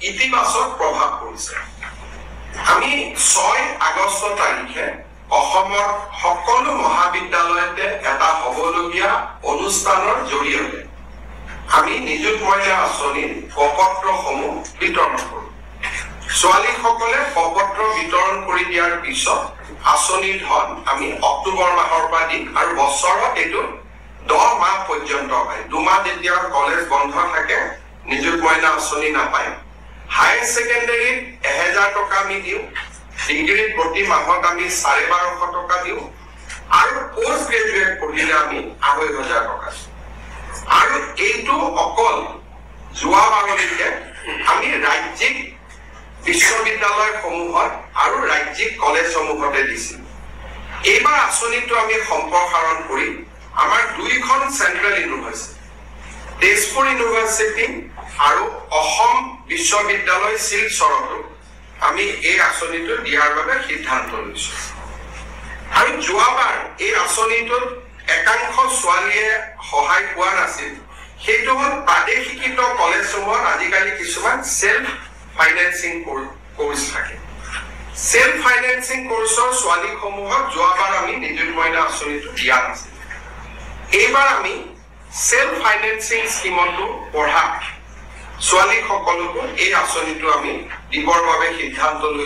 ইতিবাচক প্ৰভাৱ পৰিছে। আমি 6 আগষ্ট তাৰিখে অসমৰ সকলো মহাবিদ্যালয়তে এটা হ'বলগীয়া অনুষ্ঠানৰ জৰিয়তে আমি নিযুত মইনা আঁচনিৰ প্ৰপত্ৰসমূহ বিতৰণ কৰোঁ। ছোৱালীসকলে প্ৰপত্ৰ বিতৰণ কৰি দিয়াৰ পিছত আঁচনিৰ ধন আমি অক্টোবৰ মাহৰ পৰা দিম আৰু বছৰত এইটো 10 মাহ পৰ্যন্ত হয়। 2 মাহ যেতিয়া কলেজ বন্ধ থাকে নিযুত মইনা আঁচনি নাপায়। হায়াৰ ছেকেণ্ডাৰীত 1000 টকা আমি দিওঁ, ডিগ্ৰীত প্ৰতি মাহত আমি 1250 টকা দিওঁ আৰু পোষ্ট গ্ৰেজুৱেট পঢ়িলে আমি 2500 টকা দিওঁ। আৰু এইটো অকল যোৱাবাৰলৈকে আমি ৰাজ্যিক বিশ্ববিদ্যালয়সমূহত আৰু ৰাজ্যিক কলেজসমূহতে দিছিল। এইবাৰ আঁচনিটো আমি সম্প্ৰসাৰণ কৰি আমাৰ 2খন চেন্ট্ৰেল ইউনিভাৰ্চিটি, তেজপুৰ ইউনিভাৰ্চিটি আৰু অসম বিশ্ববিদ্যালয় শিলচৰতো আমি এই আঁচনিটো দিয়াৰ বাবে সিদ্ধান্ত লৈছো। আৰু যোৱাবাৰ এই আঁচনিটোত একাংশ ছোৱালীয়ে সহায় পোৱা নাছিল। সেইটো হ'ল প্ৰাদেশিকৃত কলেজসমূহত আজিকালি কিছুমান সেল্ফ ফাইনেন্সিং কোৰ্স থাকে। সেল্ফ ফাইনেন্সিং কোৰ্সৰ ছোৱালীসমূহক যোৱাবাৰ আমি নিযুত মইনা আঁচনিটো দিয়া নাছিল। এইবাৰ আমি সেল্ফ ফাইনেন্সিং স্কিমতো পঢ়া ছোৱালীসকলকো এই আঁচনিটো আমি দিবৰ বাবে সিদ্ধান্ত লৈছো।